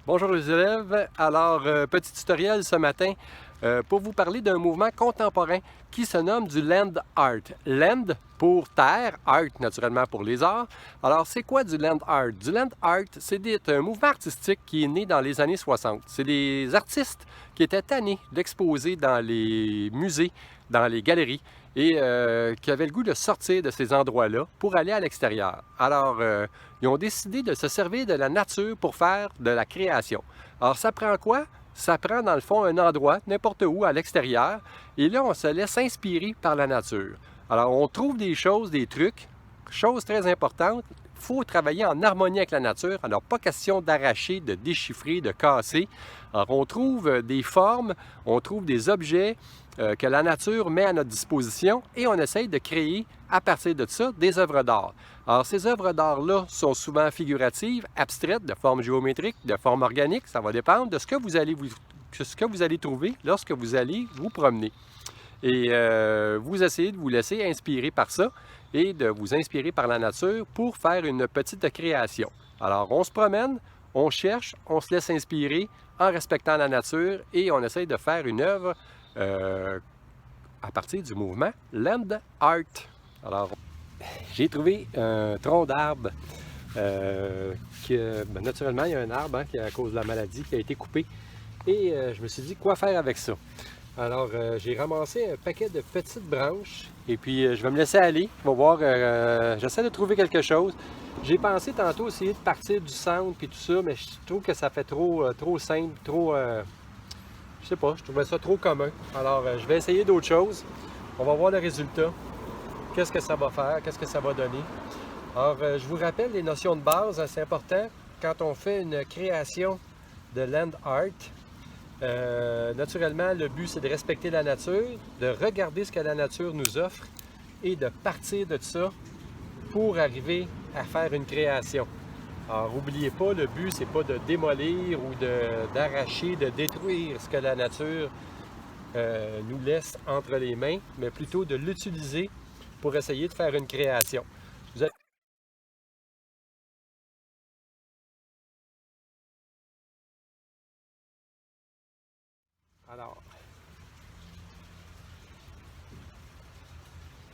Bonjour les élèves. Alors, petit tutoriel ce matin pour vous parler d'un mouvement contemporain qui se nomme du Land Art. Land pour terre, art naturellement pour les arts. Alors, c'est quoi du Land Art? Du Land Art, c'est un mouvement artistique qui est né dans les années 60. C'est des artistes qui étaient tannés d'exposer dans les musées, dans les galeries, et qui avaient le goût de sortir de ces endroits-là pour aller à l'extérieur. Alors, ils ont décidé de se servir de la nature pour faire de la création. Alors, ça prend quoi? Ça prend, dans le fond, un endroit, n'importe où, à l'extérieur, et là, on se laisse inspirer par la nature. Alors, on trouve des choses, des trucs, chose très importante, il faut travailler en harmonie avec la nature. Alors, pas question d'arracher, de déchiffrer, de casser. Alors, on trouve des formes, on trouve des objets que la nature met à notre disposition et on essaye de créer, à partir de ça, des œuvres d'art. Alors, ces œuvres d'art-là sont souvent figuratives, abstraites, de forme géométrique, de forme organique. Ça va dépendre de ce que vous allez trouver lorsque vous allez vous promener. Et vous essayez de vous laisser inspirer par ça et de vous inspirer par la nature pour faire une petite création. Alors, on se promène, on cherche, on se laisse inspirer en respectant la nature et on essaye de faire une œuvre à partir du mouvement Land Art. Alors, j'ai trouvé un tronc d'arbre naturellement, il y a un arbre qui, à cause de la maladie, qui a été coupé et je me suis dit quoi faire avec ça. Alors, j'ai ramassé un paquet de petites branches et puis je vais me laisser aller. On va voir, j'essaie de trouver quelque chose. J'ai pensé tantôt essayer de partir du centre puis tout ça, mais je trouve que ça fait trop simple, je sais pas, je trouvais ça trop commun. Alors, je vais essayer d'autres choses. On va voir le résultat. Qu'est-ce que ça va faire? Qu'est-ce que ça va donner? Alors, je vous rappelle les notions de base, c'est important quand on fait une création de land art. Naturellement, le but, c'est de respecter la nature, de regarder ce que la nature nous offre et de partir de ça pour arriver à faire une création. Alors, n'oubliez pas, le but, c'est pas de démolir ou d'arracher, de détruire ce que la nature nous laisse entre les mains, mais plutôt de l'utiliser pour essayer de faire une création. Alors,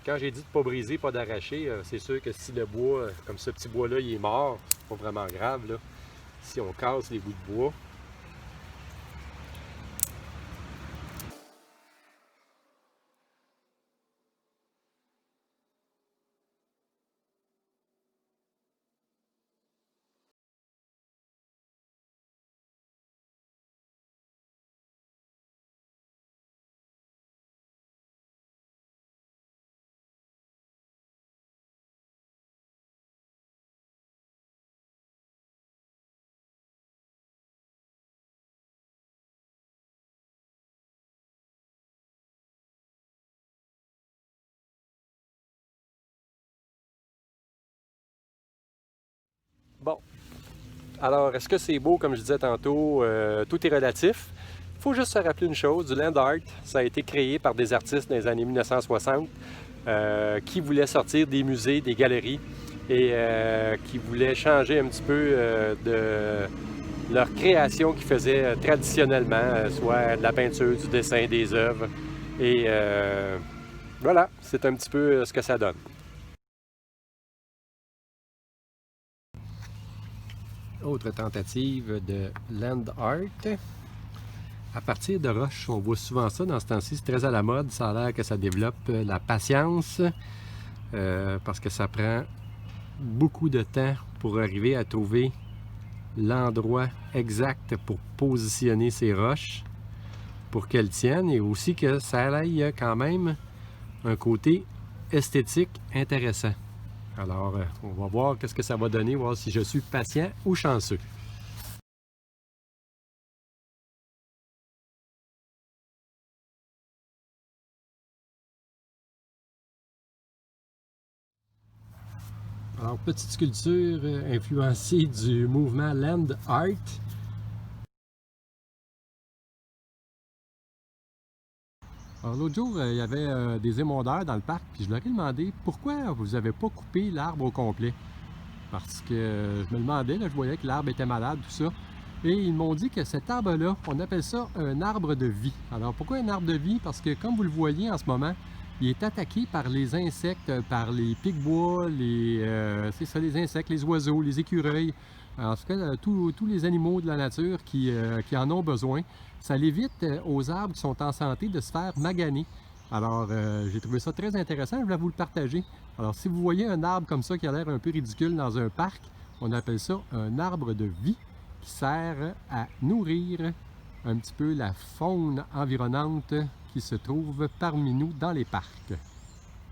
quand j'ai dit de ne pas briser, pas d'arracher, c'est sûr que si le bois, comme ce petit bois-là, il est mort, c'est pas vraiment grave, là. Si on casse les bouts de bois. Bon, alors est-ce que c'est beau, comme je disais tantôt, tout est relatif. Il faut juste se rappeler une chose, du land art, ça a été créé par des artistes dans les années 1960 qui voulaient sortir des musées, des galeries et qui voulaient changer un petit peu de leur création qu'ils faisaient traditionnellement, soit de la peinture, du dessin, des œuvres. Et voilà, c'est un petit peu ce que ça donne. Autre tentative de land art. À partir de roches, on voit souvent ça dans ce temps-ci, c'est très à la mode. Ça a l'air que ça développe la patience parce que ça prend beaucoup de temps pour arriver à trouver l'endroit exact pour positionner ces roches pour qu'elles tiennent et aussi que ça ait quand même un côté esthétique intéressant. Alors, on va voir qu'est-ce que ça va donner, voir si je suis patient ou chanceux. Alors, petite sculpture influencée du mouvement Land Art. Alors, l'autre jour, il y avait des émondeurs dans le parc, puis je leur ai demandé pourquoi vous n'avez pas coupé l'arbre au complet. Parce que je me demandais, là, je voyais que l'arbre était malade, tout ça. Et ils m'ont dit que cet arbre-là, on appelle ça un arbre de vie. Alors pourquoi un arbre de vie? Parce que comme vous le voyez en ce moment, il est attaqué par les insectes, par les pics-bois, c'est ça, les insectes, les oiseaux, les écureuils, en tout cas tous les animaux de la nature qui en ont besoin. Ça l'évite aux arbres qui sont en santé de se faire maganer. Alors j'ai trouvé ça très intéressant, je voulais vous le partager. Alors si vous voyez un arbre comme ça qui a l'air un peu ridicule dans un parc, on appelle ça un arbre de vie qui sert à nourrir un petit peu la faune environnante qui se trouve parmi nous dans les parcs.